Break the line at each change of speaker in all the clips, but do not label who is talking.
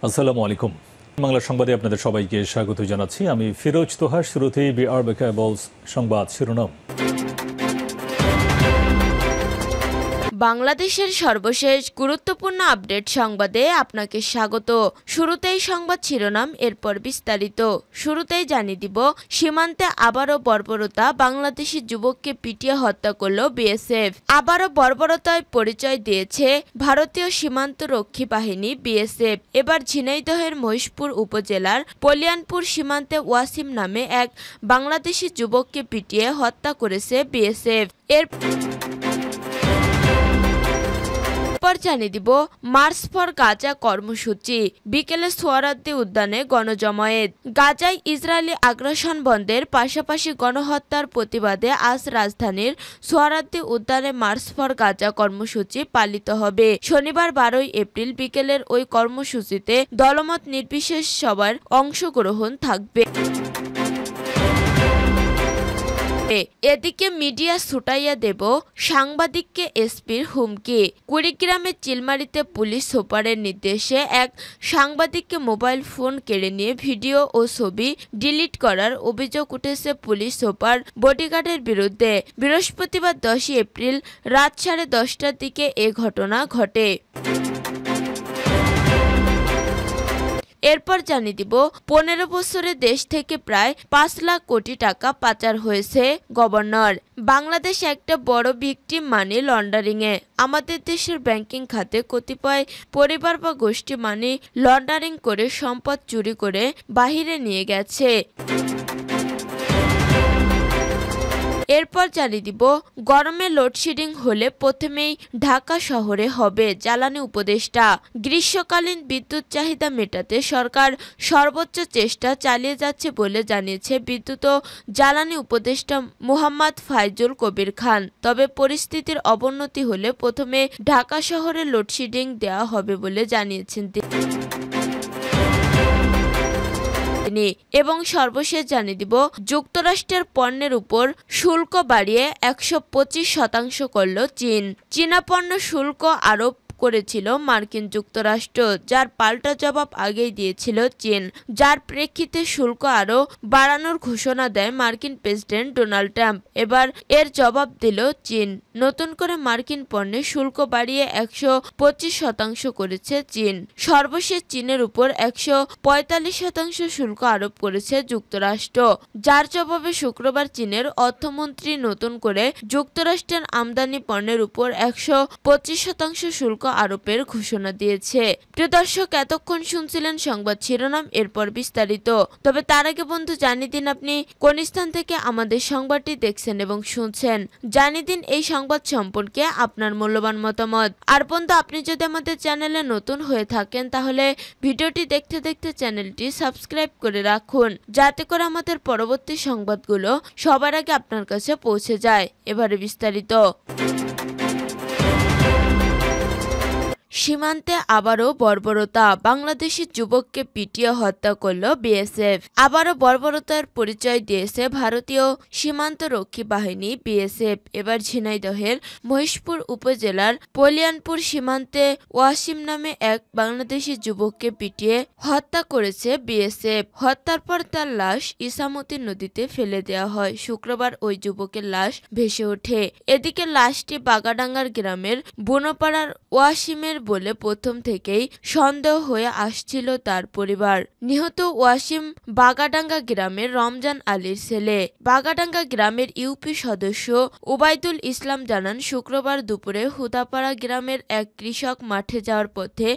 আসসালামু আলাইকুম। বাংলা সংবাদে আপনাদের সবাইকে স্বাগত জানাচ্ছি। আমি ফিরোজ তোহা। শুরুতেই বিআরবি কেবলস সংবাদ শিরোনাম।
বাংলাদেশের সর্বশেষ গুরুত্বপূর্ণ আপডেট সংবাদে আপনাকে স্বাগত। শুরুতেই সংবাদ শিরোনাম, এরপর বিস্তারিত। শুরুতেই জানিয়ে দিব, সীমান্তে আবারও বর্বরতা, বাংলাদেশি যুবককে পিটিয়ে হত্যা করল বিএসএফ। আবারও বর্বরতায় পরিচয় দিয়েছে ভারতীয় সীমান্তরক্ষী বাহিনী বিএসএফ। এবার ঝিনাইদহের মহিষপুর উপজেলার পলিয়ানপুর সীমান্তে ওয়াসিম নামে এক বাংলাদেশি যুবককে পিটিয়ে হত্যা করেছে বিএসএফ। জানিয়ে দিব, মার্চ ফর গাজা কর্মসূচি। বিকেলে সোহরাওয়ার্দী উদ্যানে গণজমায়েত। গাজায় ইসরায়েলি আগ্রাসন বন্ধের পাশাপাশি গণহত্যার প্রতিবাদে আজ রাজধানীর সোহরাওয়ার্দী উদ্যানে মার্চ ফর গাজা কর্মসূচি পালিত হবে। শনিবার 12 এপ্রিল বিকেলের ওই কর্মসূচিতে দলমত নির্বিশেষে সবার অংশগ্রহণ থাকবে। এদিকে মিডিয়া ছুটাইয়া দেব, সাংবাদিককে এসপির হুমকি। কুড়িগ্রামের চিলমারিতে পুলিশ সুপারের নির্দেশে এক সাংবাদিককে মোবাইল ফোন কেড়ে নিয়ে ভিডিও ও ছবি ডিলিট করার অভিযোগ উঠেছে পুলিশ সুপার বডিগার্ডের বিরুদ্ধে। বৃহস্পতিবার 10 এপ্রিল রাত 10:30টার দিকে এ ঘটনা ঘটে। এরপর জানিয়ে দিব, 15 বছরে দেশ থেকে প্রায় 5 লাখ কোটি টাকা পাচার হয়েছে গভর্নর। বাংলাদেশ একটা বড় ভিকটিম মানি লন্ডারিংয়ে। আমাদের দেশের ব্যাংকিং খাতে কতিপয় পরিবার বা গোষ্ঠী মানি লন্ডারিং করে সম্পদ চুরি করে বাহিরে নিয়ে গেছে। এরপর জানিয়ে দিব, গরমে লোডশেডিং হলে প্রথমেই ঢাকা শহরে হবে জ্বালানি উপদেষ্টা। গ্রীষ্মকালীন বিদ্যুৎ চাহিদা মেটাতে সরকার সর্বোচ্চ চেষ্টা চালিয়ে যাচ্ছে বলে জানিয়েছে বিদ্যুৎ ও জ্বালানি উপদেষ্টা মোহাম্মদ ফাইজুল কবির খান। তবে পরিস্থিতির অবনতি হলে প্রথমে ঢাকা শহরে লোডশেডিং দেওয়া হবে বলে জানিয়েছেন তিনি। এবং সর্বশেষ জানিয়ে দিব, যুক্তরাষ্ট্রের পণ্যের উপর শুল্ক বাড়িয়ে 125% করল চীন। চীনা পণ্য শুল্ক আরোপ করেছিল মার্কিন যুক্তরাষ্ট্র, যার পাল্টা জবাব আগেই দিয়েছিল চীন, যার প্রেক্ষিতে শুল্ক আরও বাড়ানোর ঘোষণা দেয় মার্কিন প্রেসিডেন্ট ডোনাল্ড ট্রাম্প। এবার এর জবাব দিল চীন। নতুন করে মার্কিন পণ্যে শুল্ক বাড়িয়ে 125% করেছে চীন। সর্বশেষ চীনের উপর 145% শুল্ক আরোপ করেছে যুক্তরাষ্ট্র, যার জবাবে শুক্রবার চীনের অর্থমন্ত্রী নতুন করে যুক্তরাষ্ট্রের আমদানি পণ্যের উপর 125% শুল্ক আরোপের ঘোষণা দিয়েছে। প্রিয় দর্শক, এতক্ষণ শুনছিলেন সংবাদ শিরোনাম, এরপর বিস্তারিত। তবে তার আগে বন্ধু জানিয়ে দিন আপনি কোন স্থান থেকে আমাদের সংবাদটি দেখছেন এবং শুনছেন। জানিয়ে দিন এই সংবাদ সম্পর্কে আপনার মূল্যবান মতামত। আর বন্ধু, আপনি যদি আমাদের চ্যানেলে নতুন হয়ে থাকেন তাহলে ভিডিওটি দেখতে দেখতে চ্যানেলটি সাবস্ক্রাইব করে রাখুন, যাতে করে আমাদের পরবর্তী সংবাদগুলো সবার আগে আপনার কাছে পৌঁছে যায়। এবারে বিস্তারিত। সীমান্তে আবারও বর্বরতা, বাংলাদেশি যুবককে পিটিয়ে হত্যা করল বিএসএফ। আবারও বর্বরতার পরিচয় দিয়েছে ভারতীয় সীমান্তরক্ষী বাহিনী বিএসএফ। এবার ঝিনাইদহের মহিষপুর উপজেলার পলিয়ানপুর সীমান্তে ওয়াসিম নামে এক বাংলাদেশি যুবককে পিটিয়ে হত্যা করেছে বিএসএফ। হত্যার পর তার লাশ ইসামতি নদীতে ফেলে দেওয়া হয়। শুক্রবার ওই যুবকের লাশ ভেসে ওঠে। এদিকে লাশটি বাগাডাঙ্গার গ্রামের বুনোপাড়ার ওয়াসিমের বলে প্রথম থেকেই সন্দেহ হয়ে আসছিল তার পরিবার। নিহত ওয়াসিম বাগাডাঙ্গা গ্রামের রমজান আলীর ছেলে। বাগাডাঙ্গা গ্রামের ইউপি সদস্য ওবায়দুল ইসলাম জানান, শুক্রবার দুপুরে হুদাপাড়া গ্রামের এক কৃষক মাঠে যাওয়ার পথে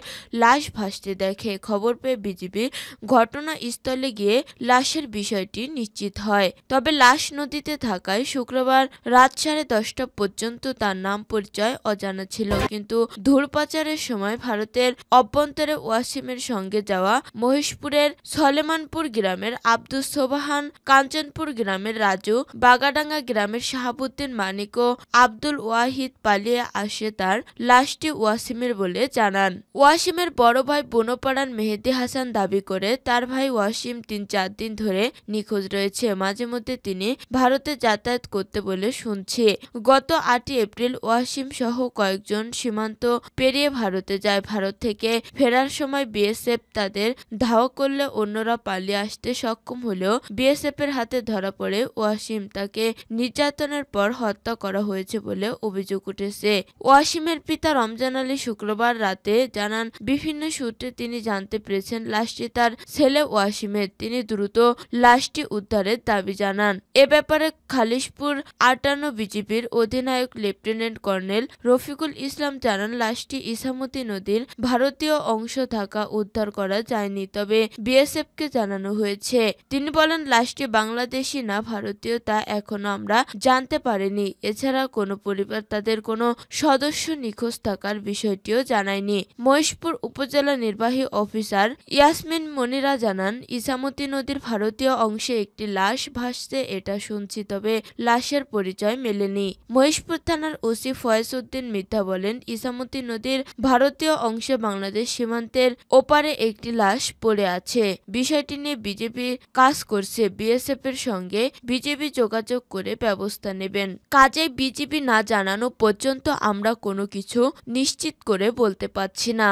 লাশ ভাসতে দেখে। খবর পেয়ে বিজিবি ঘটনাস্থলে গিয়ে লাশের বিষয়টি নিশ্চিত হয়। তবে লাশ নদীতে থাকায় শুক্রবার রাত 10:30 পর্যন্ত তার নাম পরিচয় অজানা ছিল। কিন্তু ধূরপাচারের সময় ভারতের অভ্যন্তরে ওয়াসিমের সঙ্গে যাওয়া মহিষপুরের সলেমানপুর গ্রামের আব্দুস সোবাহান, কাঞ্চনপুর গ্রামের রাজু, বাগাডাঙ্গা গ্রামের শাহাবুদ্দিন মানিক ও আব্দুল ওয়াহিদ পালিয়ে আসে তার লাশটি ওয়াসিমের বলে জানান। ওয়াসিমের বড় ভাই বুনোপাড়ার মেহেদি হাসান দাবি করে তার ভাই ওয়াসিম 3-4 দিন ধরে নিখোঁজ রয়েছে। মাঝে মধ্যে তিনি ভারতে যাতায়াত করতে বলে শুনছি। গত 8 এপ্রিল ওয়াসিম সহ কয়েকজন সীমান্ত পেরিয়ে ভারতে যায়। ভারত থেকে ফেরার সময় বিএসএফ তাদের ধাওয়া করলে অন্যরা পালিয়ে আসতে সক্ষম হলেও বিএসএফের হাতে ধরা পড়ে ওয়াসিম। তাকে নির্যাতনের পর হত্যা করা হয়েছে বলে অভিযোগ উঠেছে। ওয়াসিমের পিতা রমজান আলী শুক্রবার রাতে জানান, বিভিন্ন সূত্রে তিনি জানতে পেরেছেন লাশটি তার ছেলে ওয়াসিমের। তিনি দ্রুত লাশটি উদ্ধারের দাবি জানান। এ ব্যাপারে খালিশপুর ৫৮ বিজিবির অধিনায়ক লেফটেন্যান্ট কর্নেল রফিকুল ইসলাম জানান, লাশটি ইছামতি নদীর ভারতীয় অংশ থাকা উদ্ধার করা যায়নি, তবে বিএসএফকে জানানো হয়েছে। তিনি বলেন, লাশটি বাংলাদেশি না ভারতীয় তা এখনো আমরা জানতে পারিনি। এছাড়া কোনো পরিবার তাদের কোনো সদস্য নিখোঁজ থাকার বিষয়টিও জানায়নি। মহেশপুর উপজেলা নির্বাহী অফিসার ইয়াসমিন মনিরা জানান, ইছামতি নদীর ভারতীয় অংশে একটি লাশ ভাসছে এটা শুনছি, তবে লাশের পরিচয় মেলেনি। মহেশপুর থানার ওসি ফয়েজ উদ্দিন মিথ্যা বলেন, ইছামতি নদীর ভারতীয় অংশে বাংলাদেশ সীমান্তের ওপারে একটি লাশ পড়ে আছে। বিষয়টি নিয়ে বিজেপি কাজ করছে। বিএসএফ এর সঙ্গে বিজেপি যোগাযোগ করে ব্যবস্থা নেবেন। কাজেই বিজেপি না জানানো পর্যন্ত আমরা কোনো কিছু নিশ্চিত করে বলতে পারছি না।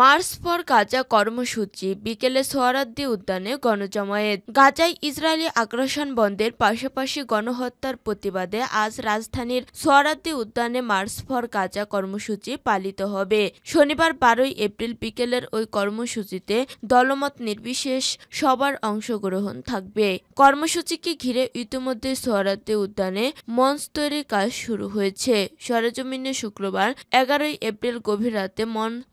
মার্চ ফর গাজা কর্মসূচি, বিকেলে সোহরাওয়ার্দী উদ্যানে গণজমায়েত। গাজায় ইসরায়েলি আগ্রাসন বন্ধের পাশাপাশি গণহত্যার প্রতিবাদে আজ রাজধানীর সোহরাওয়ার্দী উদ্যানে মার্চ ফর গাজা কর্মসূচি পালিত হবে। শনিবার ১২ এপ্রিল বিকেলের ওই কর্মসূচিতে দলমত নির্বিশেষ সবার অংশগ্রহণ থাকবে। কর্মসূচিকে ঘিরে ইতিমধ্যে সোহরাওয়ার্দী উদ্যানে মঞ্চ তৈরির কাজ শুরু হয়েছে। সরেজমিনে শুক্রবার ১১ এপ্রিল গভীর রাতে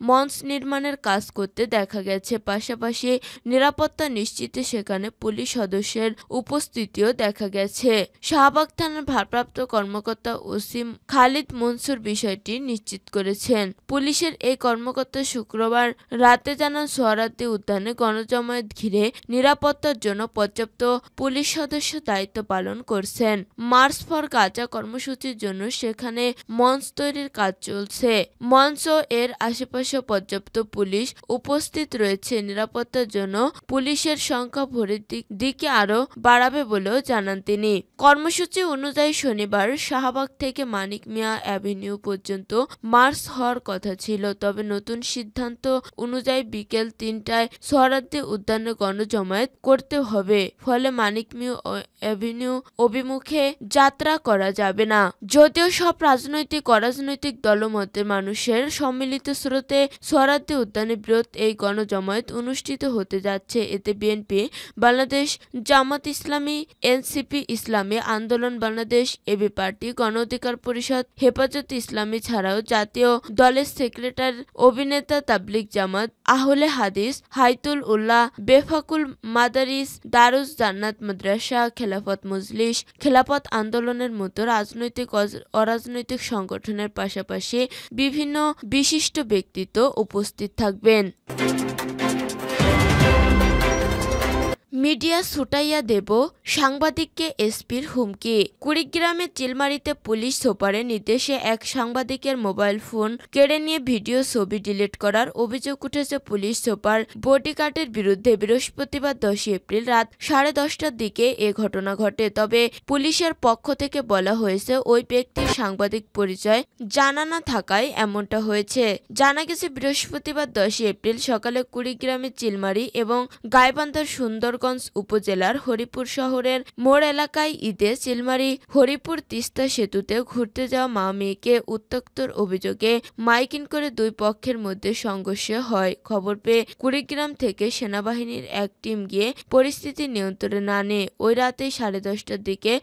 মঞ্চ নির্মাণের কাজ করতে দেখা গেছে। পাশাপাশি নিরাপত্তা নিশ্চিতে সেখানে পুলিশ সদস্যের উপস্থিতিও দেখা গেছে। শাহবাগ থানার ভারপ্রাপ্ত কর্মকর্তা ওসি খালিদ মনসুর বিষয়টি নিশ্চিত করেছেন। পুলিশের এই কর্মকর্তা শুক্রবার রাতে জানান, সোহরাওয়ার্দী উদ্যানে গণজমায়েত ঘিরে নিরাপত্তার জন্য পর্যাপ্ত পুলিশ সদস্য দায়িত্ব পালন করছেন। মার্চ ফর গাজা কর্মসূচির জন্য সেখানে মঞ্চ তৈরির কাজ চলছে। মঞ্চ এর আশেপাশে পর্যাপ্ত পুলিশ উপস্থিত রয়েছে। নিরাপত্তার জন্য পুলিশের সংখ্যা ভোরের দিকে আরো বাড়াবে বলেও জানান তিনি। কর্মসূচি অনুযায়ী শনিবার শাহবাগ থেকে মানিক মিয়া অ্যাভিনিউ পর্যন্ত মার্চ হওয়ার কথা ছিল, তবে নতুন সিদ্ধান্ত অনুযায়ী বিকেল ৩টায় সোহরাওয়ার্দী উদ্যানে গণজমায়েত করতে হবে। ফলে মানিক মিয়া অ্যাভিনিউ অভিমুখে যাত্রা করা যাবে না। যদিও সব রাজনৈতিক অরাজনৈতিক দলমতের মানুষের সম্মিলিত স্রোতে সোহরাওয়ার্দী উদ্যানে বৃহৎ এই গণজমায়েত অনুষ্ঠিত হতে যাচ্ছে। এতে বিএনপি, বাংলাদেশ জামাত ইসলামী, এনসিপি, ইসলামী আন্দোলন বাংলাদেশ, এবি পার্টি, গণ অধিকার পরিষদ, হেফাজতে ইসলামী ছাড়াও জাতীয় দলের সেক্রেটারি, অভিনেতা, তাবলিগ জামাত, আহলে হাদিস, হাইতুল উল্লাহ, বেফাকুল মাদারিস, দারুস জান্নাত মাদ্রাসা, খেলাফত মজলিস, খেলাফত আন্দোলনের মতো রাজনৈতিক অরাজনৈতিক সংগঠনের পাশাপাশি বিভিন্ন বিশিষ্ট ব্যক্তিত্ব উপস্থিত থাকবেন। মিডিয়া ছুটাইয়া দেব, সাংবাদিককে এসপির হুমকি। কুড়িগ্রামের চিলমারিতে পুলিশ সুপারের নির্দেশে এক সাংবাদিকের মোবাইল ফোন কেড়ে নিয়ে ভিডিও ছবি ডিলিট করার অভিযোগ উঠেছে পুলিশ সুপার বডিগার্ডের বিরুদ্ধে। বৃহস্পতিবার ১০ এপ্রিল রাত ১০:৩০টার দিকে এ ঘটনা ঘটে। তবে পুলিশের পক্ষ থেকে বলা হয়েছে, ওই ব্যক্তির সাংবাদিক পরিচয় জানা না থাকায় এমনটা হয়েছে। জানা গেছে, বৃহস্পতিবার ১০ এপ্রিল সকালে কুড়িগ্রামের চিলমারি এবং গাইবান্ধার সুন্দরগঞ্জ উপজেলার হরিপুর শহরের মোড় এলাকায় ঈদে চিলমারি হরিপুর তিস্তা সেতুতে ঘুরতে যাওয়া মা মেয়েকে উত্ত্যক্তর অভিযোগে মাইকিং করে দুই পক্ষের মধ্যে সংঘর্ষ হয়। খবর পেয়ে কুড়িগ্রাম থেকে সেনাবাহিনীর এক টিম গিয়ে পরিস্থিতি নিয়ন্ত্রণে আনে। ওই রাতে 10:30টার দিকে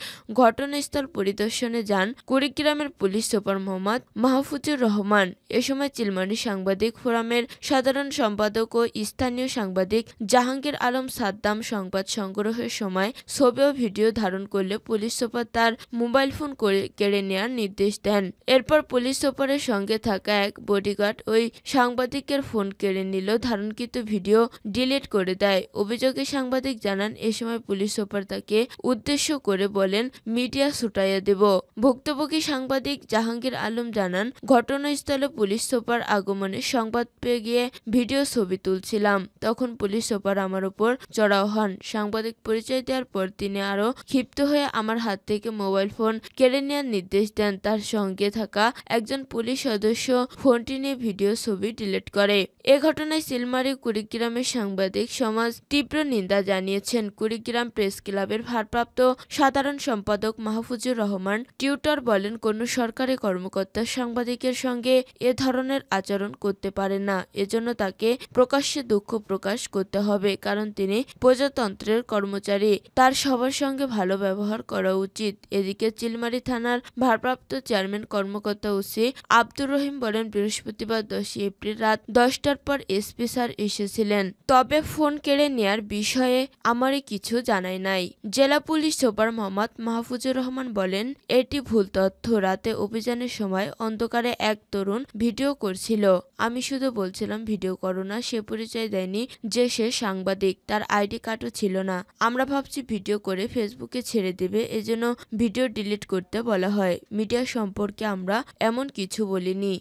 ঘটনাস্থল পরিদর্শনে যান কুড়িগ্রামের পুলিশ সুপার মোহাম্মদ মাহফুজুর রহমান। এ সময় চিলমারি সাংবাদিক ফোরামের সাধারণ সম্পাদক ও স্থানীয় সাংবাদিক জাহাঙ্গীর আলম সাদ্দাম সংবাদ সংগ্রহের সময় ছবি ও ভিডিও ধারণ করলে পুলিশ সুপার তার মোবাইল ফোন কেড়ে নেওয়ার নির্দেশ দেন। এরপর পুলিশ সুপারের সঙ্গে থাকা এক বডিগার্ড ওই সাংবাদিকের ফোন কেড়ে নিল, ধারণকৃত ভিডিও ডিলিট করে দেয়। অভিযোগে সাংবাদিক জানান, এ সময় পুলিশ সুপার তাকে উদ্দেশ্য করে বলেন, মিডিয়া ছুটাইয়া দেব। ভুক্তভোগী সাংবাদিক জাহাঙ্গীর আলম জানান, ঘটনাস্থলে পুলিশ সুপার আগমনের সংবাদ পেয়ে গিয়ে ভিডিও ছবি তুলছিলাম। তখন পুলিশ সুপার আমার উপর চড়াও হন। সাংবাদিক পরিচয় দেওয়ার পর তিনি আরও ক্ষিপ্ত হয়ে আমার হাত থেকে মোবাইল ফোন কেড়ে নেওয়ার নির্দেশ দেন। তার সঙ্গে থাকা একজন পুলিশ সদস্য ফোনটি নিয়ে ভিডিও ছবি ডিলিট করে। এ ঘটনায় চিলমারী কুড়িগ্রামের সাংবাদিক সমাজ তীব্র নিন্দা জানিয়েছেন। কুড়িগ্রাম প্রেস ক্লাবের ভারপ্রাপ্ত সাধারণ সম্পাদক মাহফুজুর রহমান টিউটর বলেন, কোনো সরকারি কর্মকর্তা সাংবাদিকের সঙ্গে এ ধরনের আচরণ করতে পারে না। এজন্য তাকে প্রকাশ্যে দুঃখ প্রকাশ করতে হবে, কারণ তিনি প্রজাতন্ত্রের কর্মচারী। তার সবার সঙ্গে ভালো ব্যবহার করা উচিত। এদিকে চিলমারী থানার ভারপ্রাপ্ত চেয়ারম্যান কর্মকর্তা ওসি আব্দুর রহিম বলেন, বৃহস্পতিবার 10 এপ্রিল রাত 10টার পর এসপি স্যার এসেছিলেন, তবে ফোন কেড়ে নেয়ার বিষয়ে আমারই কিছু জানাই নাই। জেলা পুলিশ সুপার মোহাম্মদ মাহফুজুর রহমান বলেন, এটি ভুল তথ্য। রাতে অভিযানের সময় অন্ধকারে এক তরুণ ভিডিও করছিল। আমি শুধু বলছিলাম ভিডিও করো না। সে পরিচয় দেয়নি যে সে সাংবাদিক, তার আইডি কার্ডও ছিল না। আমরা ভাবছি ভিডিও করে ফেসবুকে ছেড়ে দেবে, এজন্য ভিডিও ডিলিট করতে বলা হয়। মিডিয়া সম্পর্কে আমরা এমন কিছু বলিনি।